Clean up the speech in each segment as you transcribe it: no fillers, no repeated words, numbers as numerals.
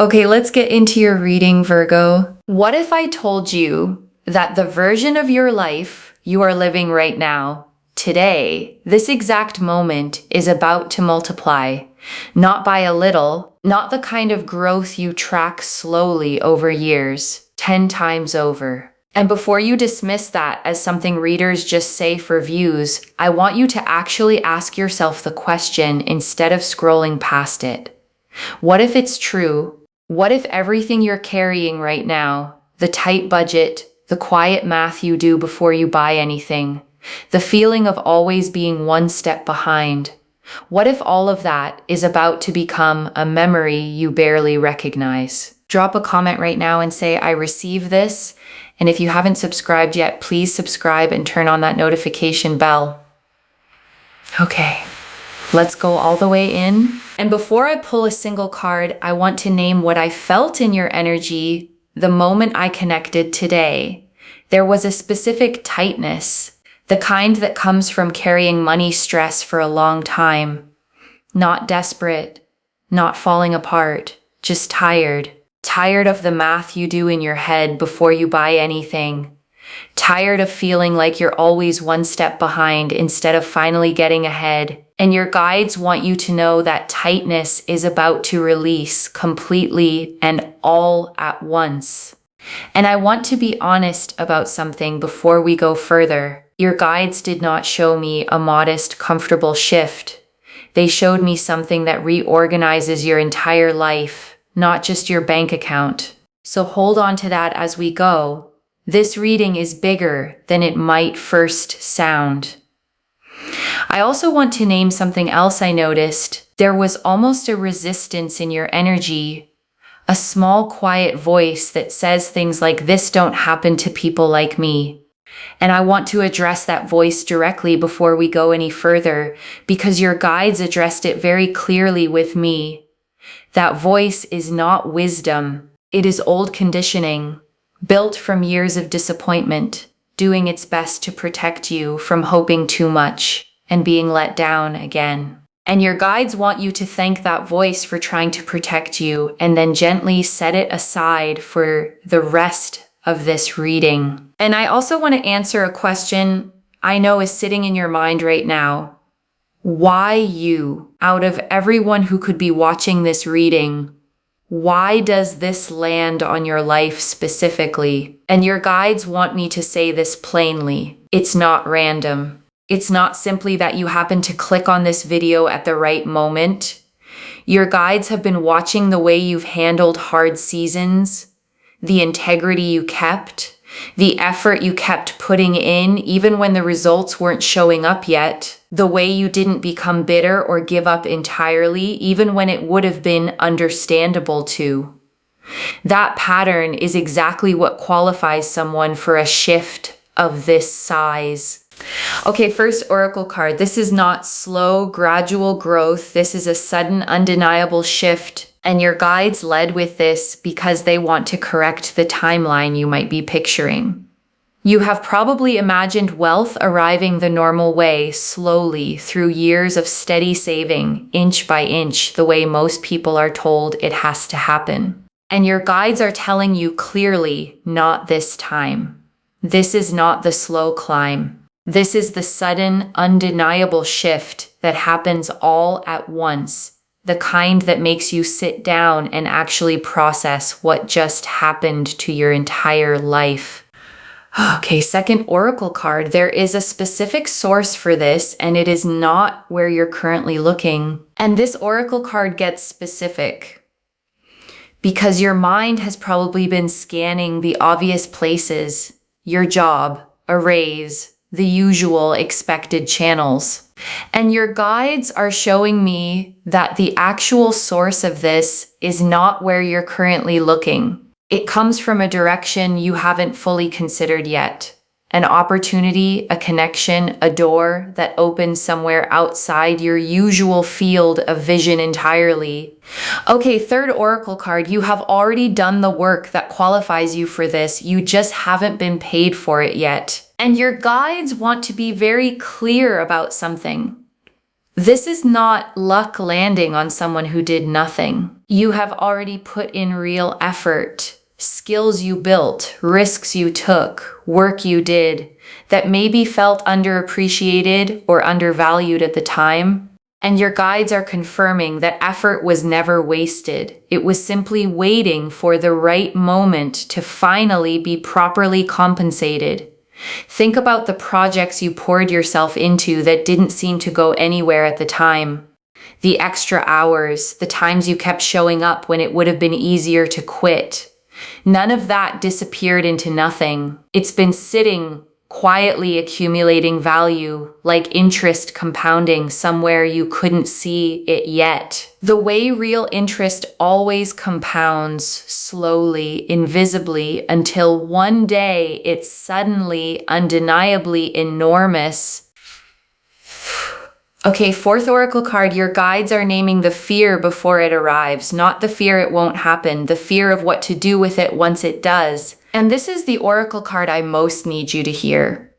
Okay, let's get into your reading, Virgo. What if I told you that the version of your life you are living right now, today, this exact moment, is about to multiply? Not by a little, not the kind of growth you track slowly over years, 10 times over. And before you dismiss that as something readers just say for views, I want you to actually ask yourself the question instead of scrolling past it. What if it's true? What if everything you're carrying right now, the tight budget, the quiet math you do before you buy anything, the feeling of always being one step behind, what if all of that is about to become a memory you barely recognize? Drop a comment right now and say, I receive this. And if you haven't subscribed yet, please subscribe and turn on that notification bell. Okay, let's go all the way in. And before I pull a single card, I want to name what I felt in your energy the moment I connected today. There was a specific tightness, the kind that comes from carrying money stress for a long time. Not desperate, not falling apart, just tired. Tired of the math you do in your head before you buy anything. Tired of feeling like you're always one step behind instead of finally getting ahead. And your guides want you to know that tightness is about to release completely and all at once. And I want to be honest about something before we go further. Your guides did not show me a modest, comfortable shift. They showed me something that reorganizes your entire life, not just your bank account. So hold on to that as we go. This reading is bigger than it might first sound. I also want to name something else I noticed. There was almost a resistance in your energy, a small quiet voice that says things like, "This don't happen to people like me." And I want to address that voice directly before we go any further, because your guides addressed it very clearly with me. That voice is not wisdom. It is old conditioning, built from years of disappointment, doing its best to protect you from hoping too much and being let down again. And your guides want you to thank that voice for trying to protect you and then gently set it aside for the rest of this reading. And I also want to answer a question I know is sitting in your mind right now. Why you? Out of everyone who could be watching this reading, why does this land on your life specifically? And your guides want me to say this plainly. It's not random. It's not simply that you happen to click on this video at the right moment. Your guides have been watching the way you've handled hard seasons, the integrity you kept, the effort you kept putting in even when the results weren't showing up yet, the way you didn't become bitter or give up entirely even when it would have been understandable to. That pattern is exactly what qualifies someone for a shift of this size. Okay, first oracle card. This is not slow, gradual growth. This is a sudden, undeniable shift. And your guides led with this because they want to correct the timeline you might be picturing. You have probably imagined wealth arriving the normal way, slowly, through years of steady saving, inch by inch, the way most people are told it has to happen. And your guides are telling you clearly, not this time. This is not the slow climb. This is the sudden, undeniable shift that happens all at once, the kind that makes you sit down and actually process what just happened to your entire life. Okay, second oracle card. There is a specific source for this, and it is not where you're currently looking. And this oracle card gets specific because your mind has probably been scanning the obvious places, your job, a raise, the usual expected channels. And your guides are showing me that the actual source of this is not where you're currently looking. It comes from a direction you haven't fully considered yet. An opportunity, a connection, a door that opens somewhere outside your usual field of vision entirely. Okay, third oracle card. You have already done the work that qualifies you for this. You just haven't been paid for it yet. And your guides want to be very clear about something. This is not luck landing on someone who did nothing. You have already put in real effort, skills you built, risks you took, work you did that maybe felt underappreciated or undervalued at the time. And your guides are confirming that effort was never wasted. It was simply waiting for the right moment to finally be properly compensated. Think about the projects you poured yourself into that didn't seem to go anywhere at the time. The extra hours, the times you kept showing up when it would have been easier to quit. None of that disappeared into nothing. It's been sitting, quietly accumulating value, like interest compounding somewhere you couldn't see it yet. The way real interest always compounds slowly, invisibly, until one day it's suddenly, undeniably enormous. Okay, fourth oracle card, your guides are naming the fear before it arrives, not the fear it won't happen, the fear of what to do with it once it does. And this is the oracle card I most need you to hear,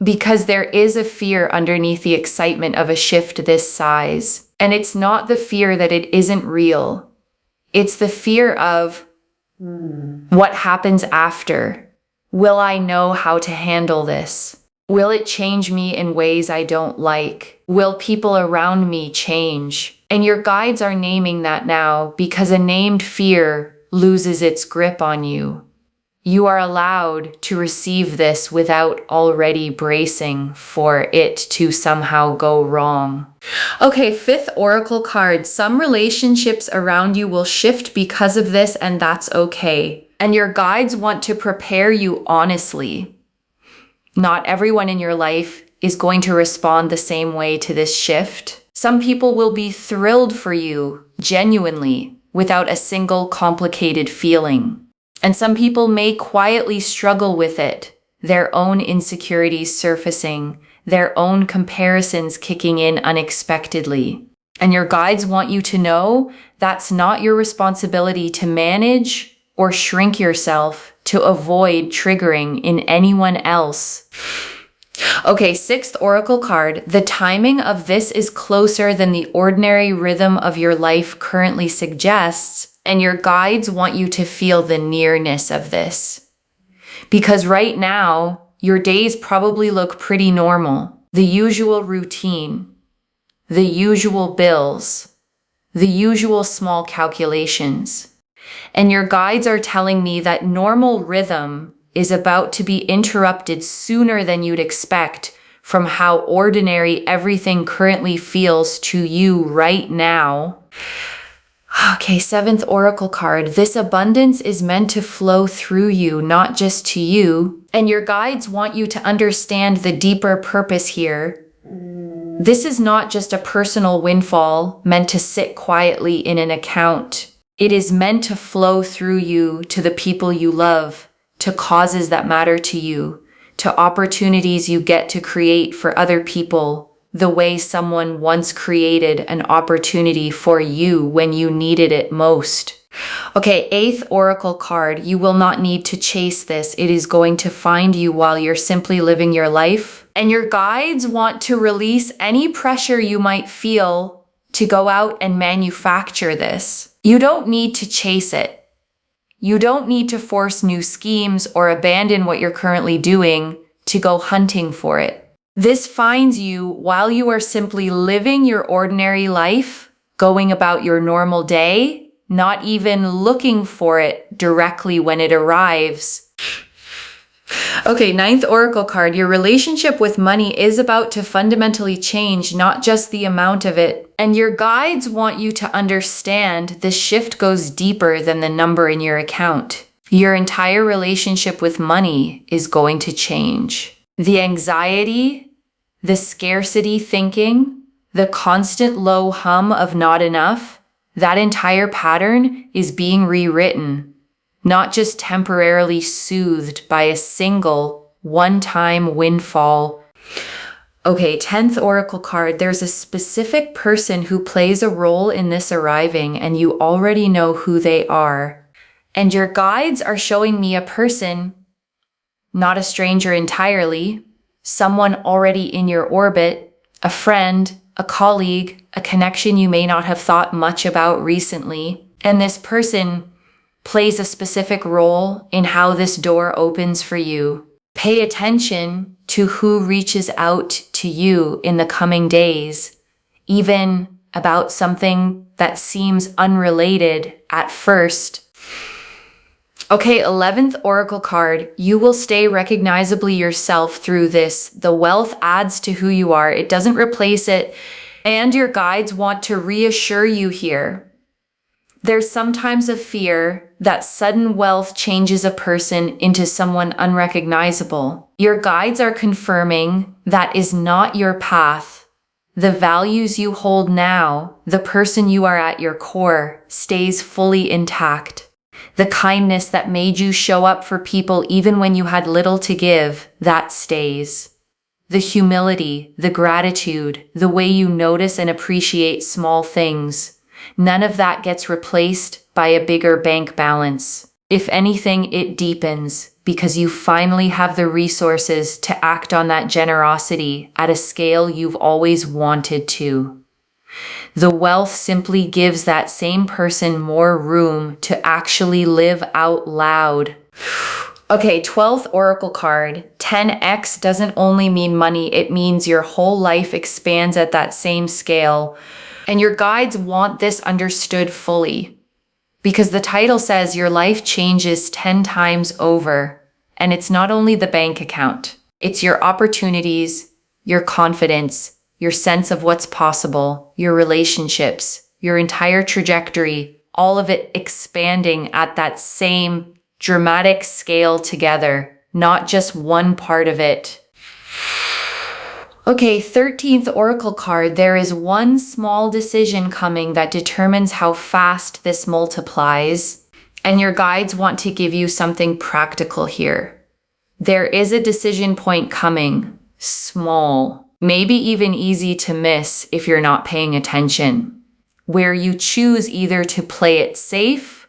because there is a fear underneath the excitement of a shift this size. And it's not the fear that it isn't real. It's the fear of what happens after. Will I know how to handle this? Will it change me in ways I don't like? Will people around me change? And your guides are naming that now because a named fear loses its grip on you. You are allowed to receive this without already bracing for it to somehow go wrong. Okay, fifth oracle card. Some relationships around you will shift because of this, and that's okay. And your guides want to prepare you honestly. Not everyone in your life is going to respond the same way to this shift. Some people will be thrilled for you, genuinely, without a single complicated feeling. And some people may quietly struggle with it, their own insecurities surfacing, their own comparisons kicking in unexpectedly. And your guides want you to know that's not your responsibility to manage or shrink yourself to avoid triggering in anyone else. Okay, sixth oracle card. The timing of this is closer than the ordinary rhythm of your life currently suggests, and your guides want you to feel the nearness of this. Because right now, your days probably look pretty normal. The usual routine, the usual bills, the usual small calculations. And your guides are telling me that normal rhythm is about to be interrupted sooner than you'd expect from how ordinary everything currently feels to you right now. Okay, seventh oracle card. This abundance is meant to flow through you, not just to you. And your guides want you to understand the deeper purpose here. This is not just a personal windfall meant to sit quietly in an account. It is meant to flow through you to the people you love, to causes that matter to you, to opportunities you get to create for other people, the way someone once created an opportunity for you when you needed it most. Okay, eighth oracle card. You will not need to chase this. It is going to find you while you're simply living your life. And your guides want to release any pressure you might feel to go out and manufacture this. You don't need to chase it. You don't need to force new schemes or abandon what you're currently doing to go hunting for it. This finds you while you are simply living your ordinary life, going about your normal day, not even looking for it directly when it arrives. Okay, ninth oracle card. Your relationship with money is about to fundamentally change, not just the amount of it. And your guides want you to understand this shift goes deeper than the number in your account. Your entire relationship with money is going to change. The anxiety, the scarcity thinking, the constant low hum of not enough, that entire pattern is being rewritten. Not just temporarily soothed by a single one-time windfall. Okay, 10th oracle card. There's a specific person who plays a role in this arriving, and you already know who they are. And your guides are showing me a person, not a stranger entirely, someone already in your orbit, a friend, a colleague, a connection you may not have thought much about recently. And this person plays a specific role in how this door opens for you. Pay attention to who reaches out to you in the coming days, even about something that seems unrelated at first. Okay, 11th Oracle card. You will stay recognizably yourself through this. The wealth adds to who you are. It doesn't replace it. And your guides want to reassure you here. There's sometimes a fear that sudden wealth changes a person into someone unrecognizable. Your guides are confirming that is not your path. The values you hold now, the person you are at your core, stays fully intact. The kindness that made you show up for people even when you had little to give, that stays. The humility, the gratitude, the way you notice and appreciate small things, none of that gets replaced by a bigger bank balance. If anything, it deepens because you finally have the resources to act on that generosity at a scale you've always wanted to. The wealth simply gives that same person more room to actually live out loud. Okay, 12th Oracle card. 10x doesn't only mean money, it means your whole life expands at that same scale. And your guides want this understood fully. Because the title says your life changes 10 times over. And it's not only the bank account. It's your opportunities, your confidence, your sense of what's possible, your relationships, your entire trajectory, all of it expanding at that same dramatic scale together, not just one part of it. Okay, 13th Oracle card. There is one small decision coming that determines how fast this multiplies, and your guides want to give you something practical here. There is a decision point coming, small. Maybe even easy to miss if you're not paying attention, where you choose either to play it safe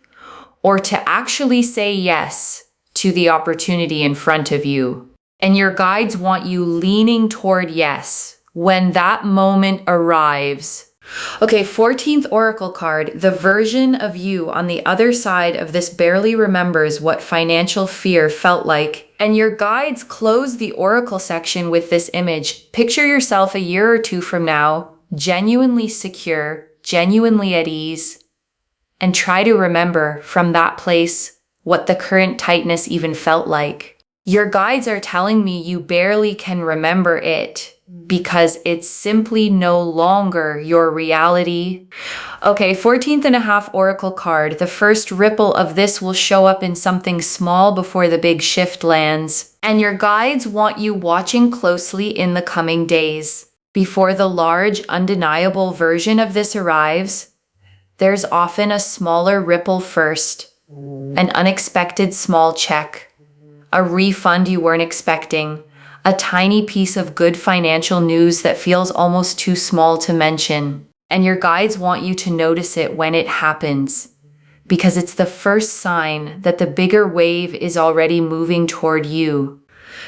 or to actually say yes to the opportunity in front of you. And your guides want you leaning toward yes when that moment arrives. Okay, 14th Oracle card. The version of you on the other side of this barely remembers what financial fear felt like. And your guides close the Oracle section with this image. Picture yourself a year or two from now, genuinely secure, genuinely at ease, and try to remember from that place what the current tightness even felt like. Your guides are telling me you barely can remember it because it's simply no longer your reality. Okay, 14th and a half Oracle card. The first ripple of this will show up in something small before the big shift lands. And your guides want you watching closely in the coming days. Before the large, undeniable version of this arrives, there's often a smaller ripple first. An unexpected small check. A refund you weren't expecting. A tiny piece of good financial news that feels almost too small to mention. And your guides want you to notice it when it happens, because it's the first sign that the bigger wave is already moving toward you.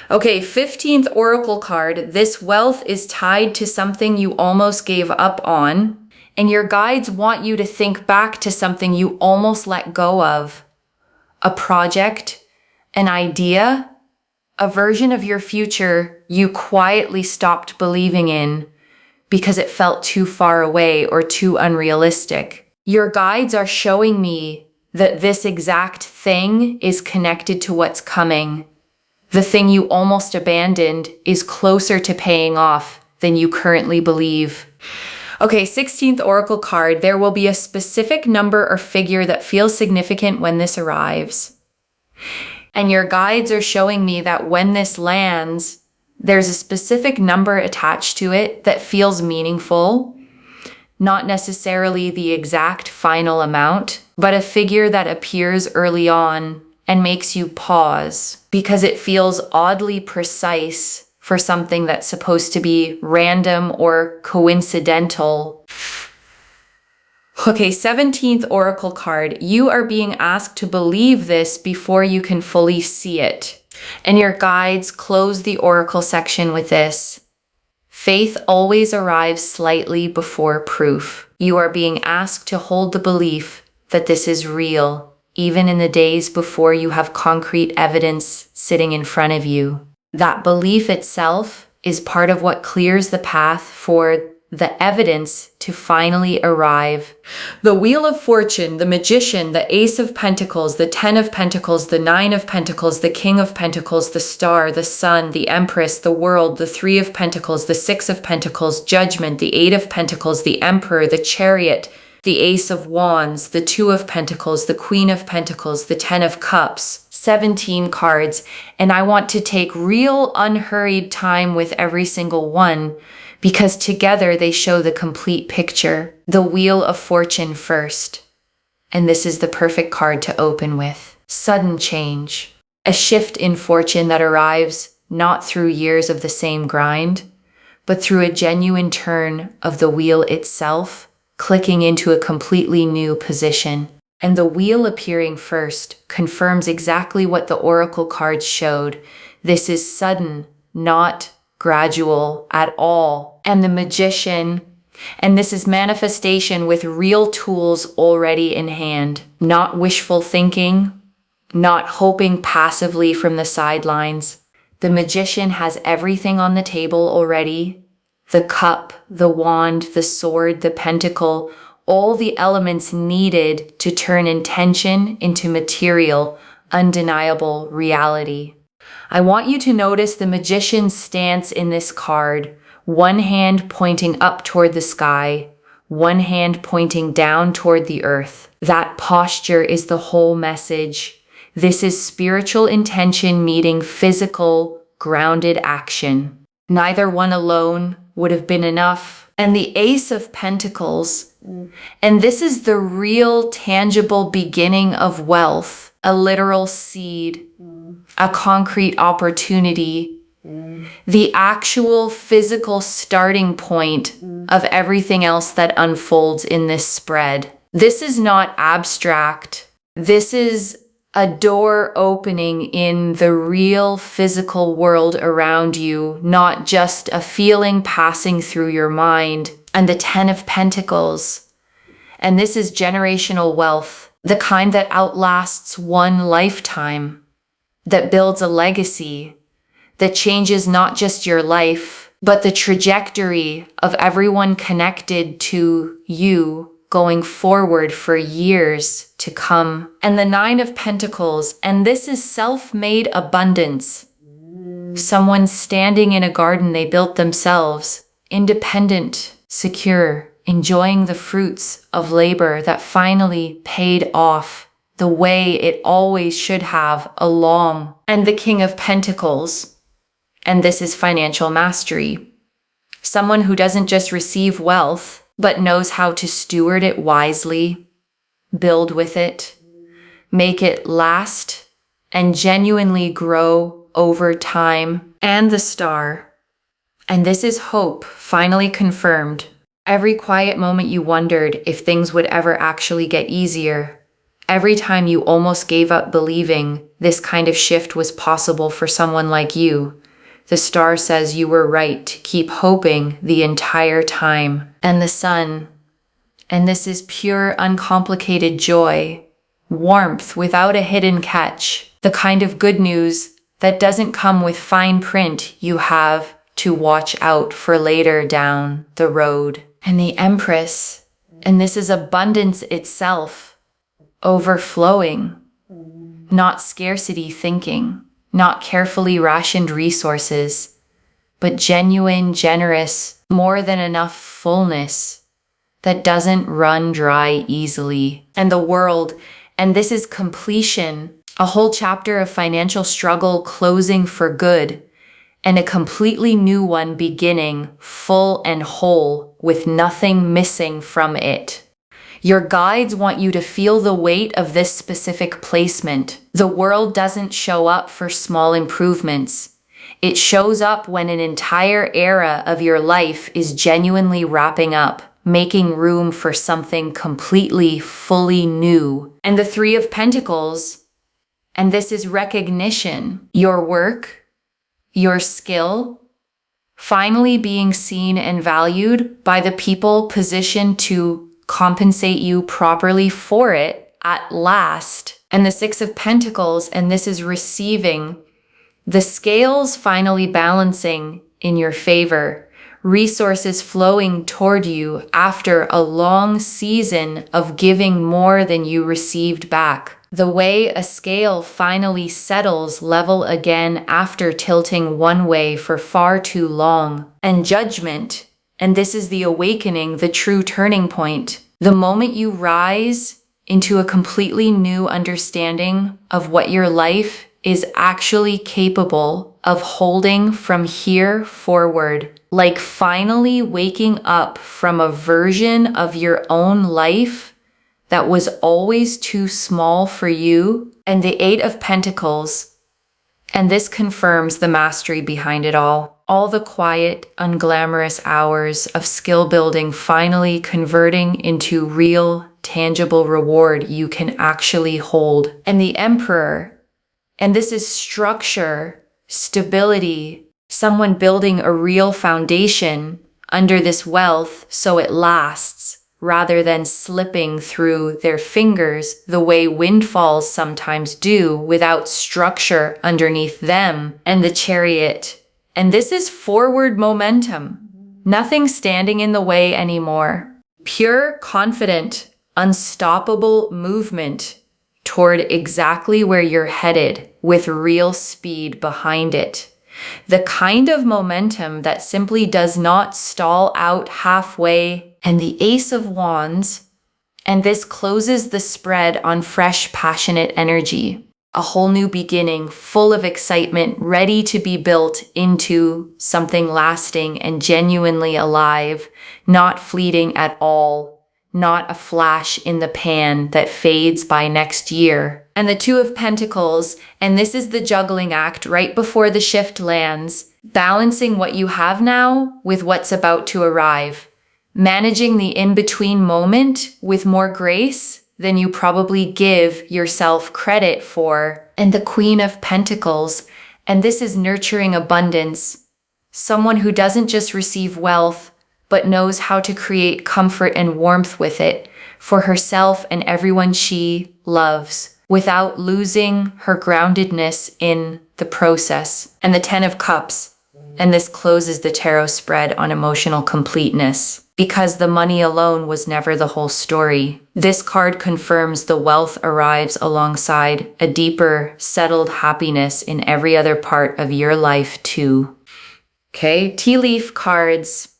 Okay, 15th Oracle card. This wealth is tied to something you almost gave up on, and your guides want you to think back to something you almost let go of. A project, an idea, a version of your future you quietly stopped believing in because it felt too far away or too unrealistic. Your guides are showing me that this exact thing is connected to what's coming. The thing you almost abandoned is closer to paying off than you currently believe. Okay, 16th Oracle card. There will be a specific number or figure that feels significant when this arrives. And your guides are showing me that when this lands, there's a specific number attached to it that feels meaningful, not necessarily the exact final amount, but a figure that appears early on and makes you pause because it feels oddly precise for something that's supposed to be random or coincidental. Okay, 17th Oracle card. You are being asked to believe this before you can fully see it. And your guides close the Oracle section with this. Faith always arrives slightly before proof. You are being asked to hold the belief that this is real, even in the days before you have concrete evidence sitting in front of you. That belief itself is part of what clears the path for the evidence to finally arrive. The Wheel of Fortune, the Magician, the Ace of Pentacles, the Ten of Pentacles, the Nine of Pentacles, the King of Pentacles, the Star, the Sun, the Empress, the World, the Three of Pentacles, the Six of Pentacles, Judgment, the Eight of Pentacles, the Emperor, the Chariot, the Ace of Wands, the Two of Pentacles, the Queen of Pentacles, the Ten of Cups. 17 cards, and I want to take real unhurried time with every single one because together they show the complete picture. The Wheel of Fortune first, and this is the perfect card to open with. Sudden change, a shift in fortune that arrives not through years of the same grind, but through a genuine turn of the wheel itself, clicking into a completely new position. And the wheel appearing first confirms exactly what the oracle cards showed. This is sudden, not gradual at all. And the Magician, and this is manifestation with real tools already in hand. Not wishful thinking, not hoping passively from the sidelines. The Magician has everything on the table already. The cup, the wand, the sword, the pentacle, all the elements needed to turn intention into material, undeniable reality. I want you to notice the Magician's stance in this card. One hand pointing up toward the sky, one hand pointing down toward the earth. That posture is the whole message. This is spiritual intention meeting physical, grounded action. Neither one alone would have been enough. And the Ace of Pentacles, and this is the real tangible beginning of wealth, a literal seed, a concrete opportunity, the actual physical starting point of everything else that unfolds in this spread. This is not abstract. This is a door opening in the real physical world around you, not just a feeling passing through your mind. And the Ten of Pentacles. And this is generational wealth, the kind that outlasts one lifetime, that builds a legacy, that changes not just your life, but the trajectory of everyone connected to you going forward for years to come. And the Nine of Pentacles, and this is self-made abundance. Someone standing in a garden they built themselves, independent, secure, enjoying the fruits of labor that finally paid off the way it always should have along. And the King of Pentacles, and this is financial mastery. Someone who doesn't just receive wealth, but knows how to steward it wisely, build with it, make it last, and genuinely grow over time. And the Star. And this is hope, finally confirmed. Every quiet moment you wondered if things would ever actually get easier. Every time you almost gave up believing this kind of shift was possible for someone like you. The Star says you were right to keep hoping the entire time. And the Sun. And this is pure, uncomplicated joy. Warmth without a hidden catch. The kind of good news that doesn't come with fine print you have to watch out for later down the road. And the Empress. And this is abundance itself. Overflowing. Not scarcity thinking. Not carefully rationed resources, but genuine, generous, more than enough fullness that doesn't run dry easily. And the World, and this is completion, a whole chapter of financial struggle closing for good, and a completely new one beginning, full and whole, with nothing missing from it. Your guides want you to feel the weight of this specific placement. The world doesn't show up for small improvements. It shows up when an entire era of your life is genuinely wrapping up, making room for something completely, fully new. And the Three of Pentacles, and this is recognition. Your work, your skill, finally being seen and valued by the people positioned to compensate you properly for it at last. And the Six of Pentacles, and this is receiving, the scales finally balancing in your favor, resources flowing toward you after a long season of giving more than you received back. The way a scale finally settles level again after tilting one way for far too long. And judgment, and this is the awakening, the true turning point. The moment you rise into a completely new understanding of what your life is actually capable of holding from here forward. Like finally waking up from a version of your own life that was always too small for you. And the Eight of Pentacles, and this confirms the mastery behind it all. All the quiet, unglamorous hours of skill building finally converting into real, tangible reward you can actually hold. And the Emperor, and this is structure, stability, someone building a real foundation under this wealth so it lasts, rather than slipping through their fingers the way windfalls sometimes do without structure underneath them. And the Chariot, and this is forward momentum, nothing standing in the way anymore. Pure, confident, unstoppable movement toward exactly where you're headed with real speed behind it. The kind of momentum that simply does not stall out halfway. And the Ace of Wands, and this closes the spread on fresh, passionate energy. A whole new beginning, full of excitement, ready to be built into something lasting and genuinely alive, not fleeting at all, not a flash in the pan that fades by next year. And the Two of Pentacles, and this is the juggling act right before the shift lands, balancing what you have now with what's about to arrive. Managing the in-between moment with more grace than you probably give yourself credit for. And the Queen of Pentacles, and this is nurturing abundance. Someone who doesn't just receive wealth, but knows how to create comfort and warmth with it for herself and everyone she loves, without losing her groundedness in the process. And the Ten of Cups, and this closes the tarot spread on emotional completeness. Because the money alone was never the whole story. This card confirms the wealth arrives alongside a deeper, settled happiness in every other part of your life too. Okay, tea leaf cards.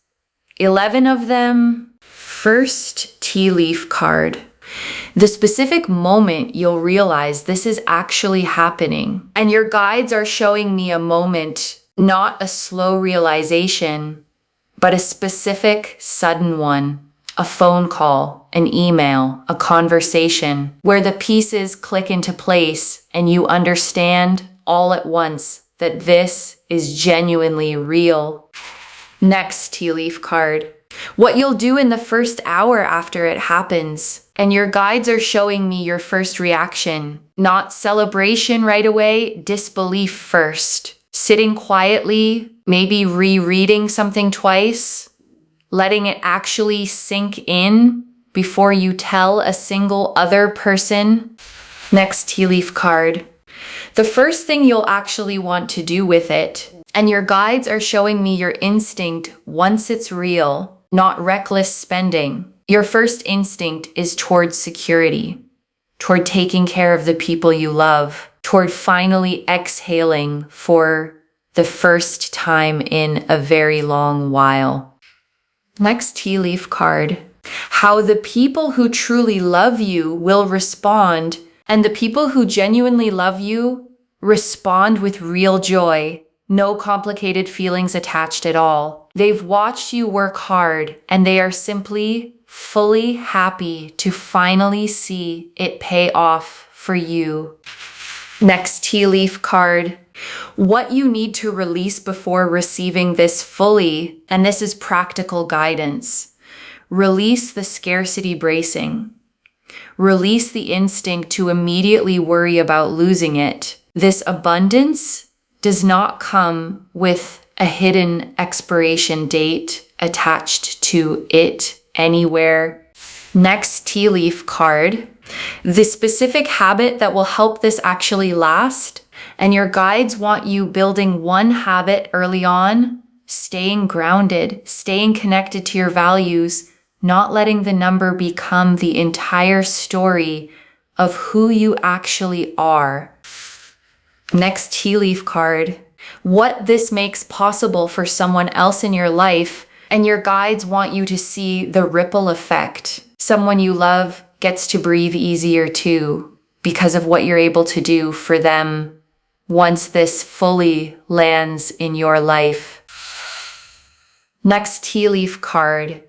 11 of them. First tea leaf card. The specific moment you'll realize this is actually happening. And your guides are showing me a moment, not a slow realization, but a specific, sudden one. A phone call, an email, a conversation, where the pieces click into place and you understand all at once that this is genuinely real. Next tea leaf card. What you'll do in the first hour after it happens. And your guides are showing me your first reaction. Not celebration right away, disbelief first. Sitting quietly, maybe rereading something twice, letting it actually sink in before you tell a single other person. Next tea leaf card. The first thing you'll actually want to do with it, and your guides are showing me your instinct once it's real, not reckless spending. Your first instinct is toward security, toward taking care of the people you love, toward finally exhaling for the first time in a very long while. Next tea leaf card. How the people who truly love you will respond, and the people who genuinely love you respond with real joy. No complicated feelings attached at all. They've watched you work hard, and they are simply fully happy to finally see it pay off for you. Next tea leaf card. What you need to release before receiving this fully, and this is practical guidance. Release the scarcity bracing. Release the instinct to immediately worry about losing it. This abundance does not come with a hidden expiration date attached to it anywhere. Next tea leaf card, the specific habit that will help this actually last. And your guides want you building one habit early on, staying grounded, staying connected to your values, not letting the number become the entire story of who you actually are. Next tea leaf card, what this makes possible for someone else in your life, and your guides want you to see the ripple effect. Someone you love gets to breathe easier too because of what you're able to do for them once this fully lands in your life. Next tea leaf card,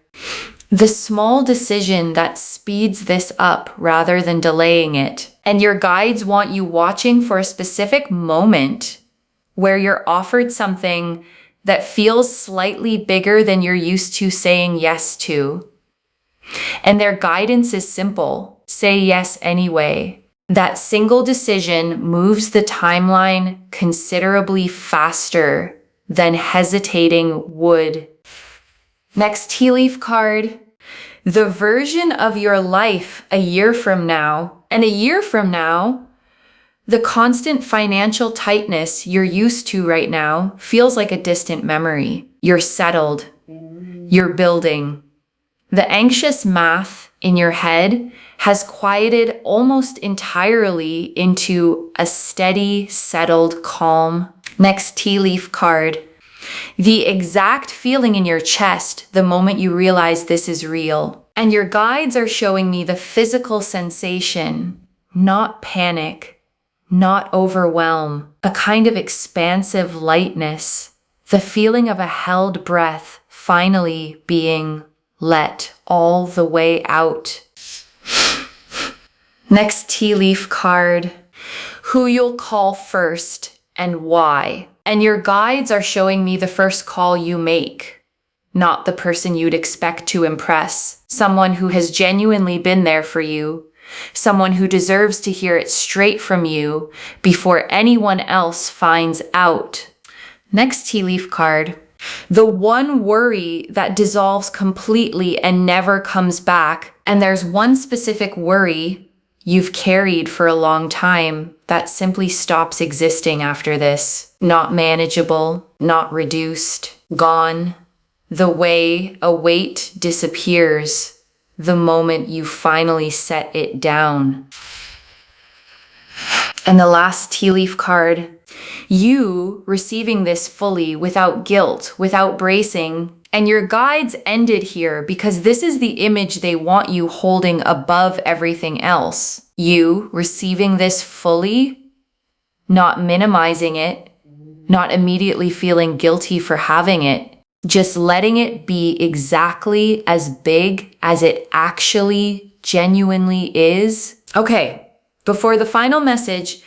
the small decision that speeds this up rather than delaying it. And your guides want you watching for a specific moment where you're offered something that feels slightly bigger than you're used to saying yes to. And their guidance is simple. Say yes anyway. That single decision moves the timeline considerably faster than hesitating would. Next tea leaf card, the version of your life a year from now, and a year from now, the constant financial tightness you're used to right now feels like a distant memory. You're settled. You're building. The anxious math in your head has quieted almost entirely into a steady, settled calm. Next tea leaf card, the exact feeling in your chest the moment you realize this is real. And your guides are showing me the physical sensation, not panic, not overwhelm, a kind of expansive lightness, the feeling of a held breath finally being let all the way out. Next tea leaf card, who you'll call first and why. And your guides are showing me the first call you make, not the person you'd expect to impress. Someone who has genuinely been there for you. Someone who deserves to hear it straight from you before anyone else finds out. Next tea leaf card, the one worry that dissolves completely and never comes back. And there's one specific worry you've carried for a long time that simply stops existing after this. Not manageable, not reduced, gone. The way a weight disappears the moment you finally set it down. And the last tea leaf card, you receiving this fully without guilt, without bracing. And your guides ended here because this is the image they want you holding above everything else. You receiving this fully, not minimizing it, not immediately feeling guilty for having it, just letting it be exactly as big as it actually genuinely is. Okay, before the final message,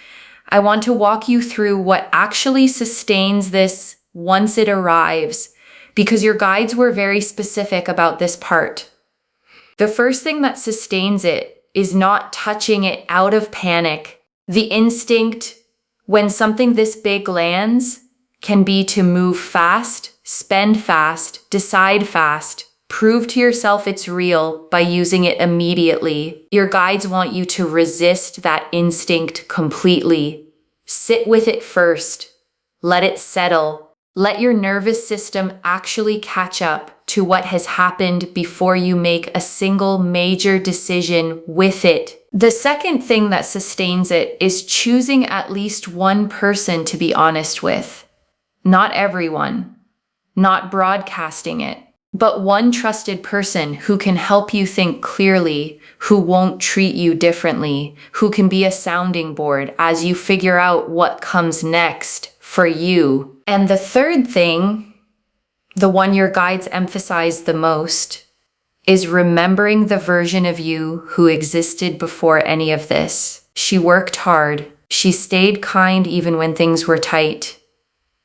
I want to walk you through what actually sustains this once it arrives, because your guides were very specific about this part. The first thing that sustains it is not touching it out of panic. The instinct when something this big lands can be to move fast, spend fast, decide fast, prove to yourself it's real by using it immediately. Your guides want you to resist that instinct completely. Sit with it first. Let it settle. Let your nervous system actually catch up to what has happened before you make a single major decision with it. The second thing that sustains it is choosing at least one person to be honest with. Not everyone. Not broadcasting it, but one trusted person who can help you think clearly, who won't treat you differently, who can be a sounding board as you figure out what comes next for you. And the third thing, the one your guides emphasize the most, is remembering the version of you who existed before any of this. She worked hard. She stayed kind even when things were tight.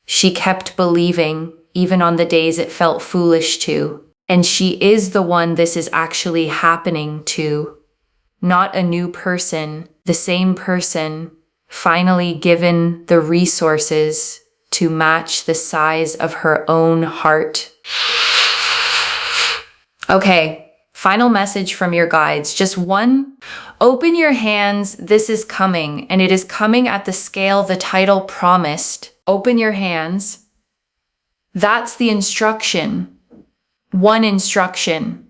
She kept believing even on the days it felt foolish to. And she is the one this is actually happening to. Not a new person, the same person, finally given the resources to match the size of her own heart. Okay, final message from your guides. Just one. Open your hands. This is coming, and it is coming at the scale the title promised. Open your hands. That's the instruction. One instruction.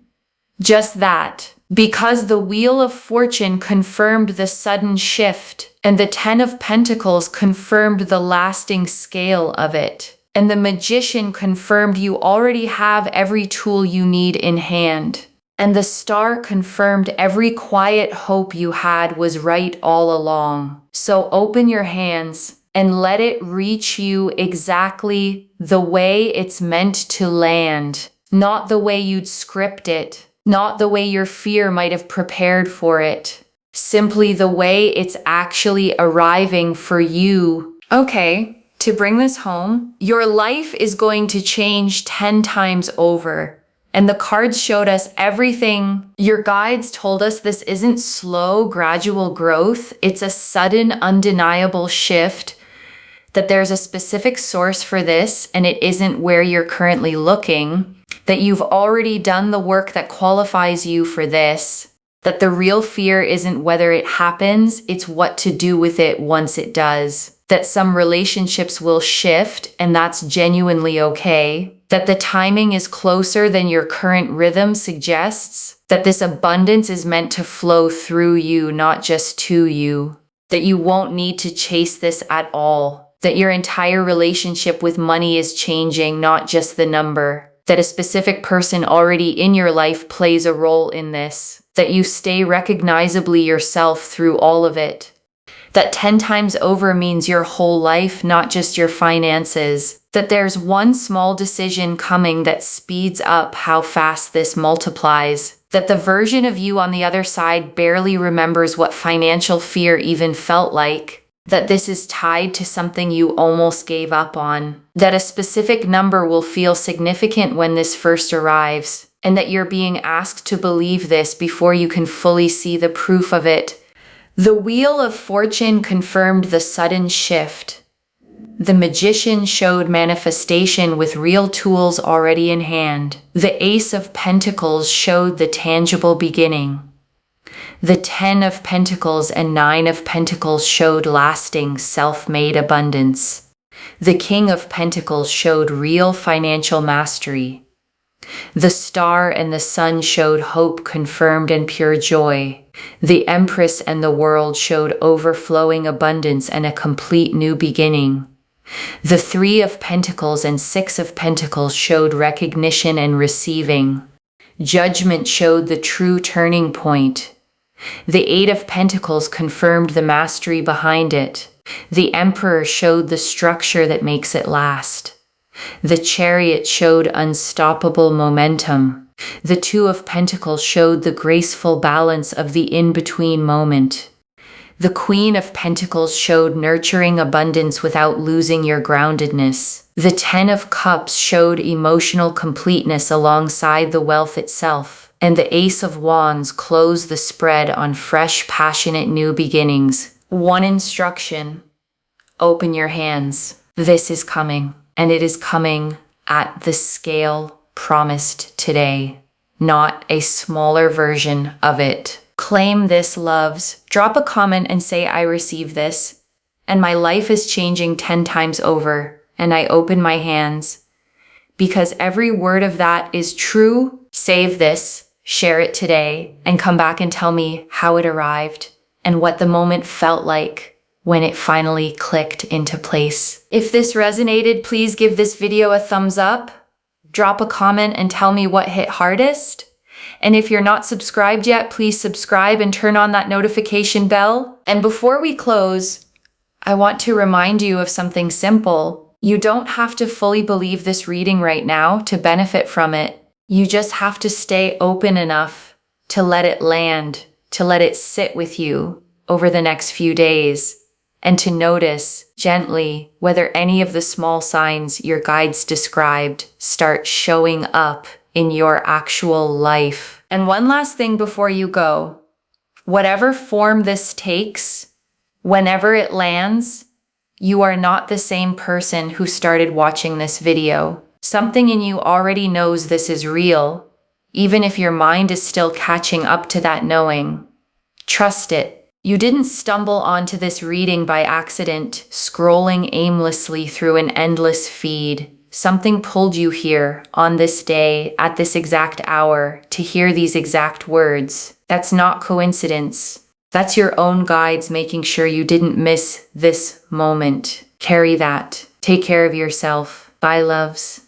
Just that. Because the Wheel of Fortune confirmed the sudden shift, and the Ten of Pentacles confirmed the lasting scale of it. And the Magician confirmed you already have every tool you need in hand. And the Star confirmed every quiet hope you had was right all along. So open your hands and let it reach you exactly the way it's meant to land. Not the way you'd script it. Not the way your fear might have prepared for it. Simply the way it's actually arriving for you. Okay. To bring this home, your life is going to change 10 times over. And the cards showed us everything. Your guides told us this isn't slow, gradual growth. It's a sudden, undeniable shift. That there's a specific source for this, and it isn't where you're currently looking. That you've already done the work that qualifies you for this. That the real fear isn't whether it happens, it's what to do with it once it does. That some relationships will shift, and that's genuinely okay. That the timing is closer than your current rhythm suggests. That this abundance is meant to flow through you, not just to you. That you won't need to chase this at all. That your entire relationship with money is changing, not just the number. That a specific person already in your life plays a role in this. That you stay recognizably yourself through all of it. That 10 times over means your whole life, not just your finances. That there's one small decision coming that speeds up how fast this multiplies. That the version of you on the other side barely remembers what financial fear even felt like. That this is tied to something you almost gave up on. That a specific number will feel significant when this first arrives. And that you're being asked to believe this before you can fully see the proof of it. The Wheel of Fortune confirmed the sudden shift. The Magician showed manifestation with real tools already in hand. The Ace of Pentacles showed the tangible beginning. The Ten of Pentacles and Nine of Pentacles showed lasting, self-made abundance. The King of Pentacles showed real financial mastery. The Star and the Sun showed hope confirmed and pure joy. The Empress and the World showed overflowing abundance and a complete new beginning. The Three of Pentacles and Six of Pentacles showed recognition and receiving. Judgment showed the true turning point. The Eight of Pentacles confirmed the mastery behind it. The Emperor showed the structure that makes it last. The Chariot showed unstoppable momentum. The Two of Pentacles showed the graceful balance of the in-between moment. The Queen of Pentacles showed nurturing abundance without losing your groundedness. The Ten of Cups showed emotional completeness alongside the wealth itself. And the Ace of Wands closed the spread on fresh, passionate new beginnings. One instruction: open your hands. This is coming. And it is coming at the scale promised today, not a smaller version of it. Claim this, loves. Drop a comment and say, I receive this, and my life is changing 10 times over, and I open my hands. Because every word of that is true. Save this, share it today, and come back and tell me how it arrived and what the moment felt like when it finally clicked into place. If this resonated, please give this video a thumbs up, drop a comment and tell me what hit hardest. And if you're not subscribed yet, please subscribe and turn on that notification bell. And before we close, I want to remind you of something simple. You don't have to fully believe this reading right now to benefit from it. You just have to stay open enough to let it land, to let it sit with you over the next few days. And to notice gently whether any of the small signs your guides described start showing up in your actual life. And one last thing before you go. Whatever form this takes, whenever it lands, You are not the same person who started watching this video. Something in you already knows this is real, even if your mind is still catching up to that knowing. Trust it. You didn't stumble onto this reading by accident, scrolling aimlessly through an endless feed. Something pulled you here, on this day, at this exact hour, to hear these exact words. That's not coincidence. That's your own guides making sure you didn't miss this moment. Carry that. Take care of yourself. Bye, loves.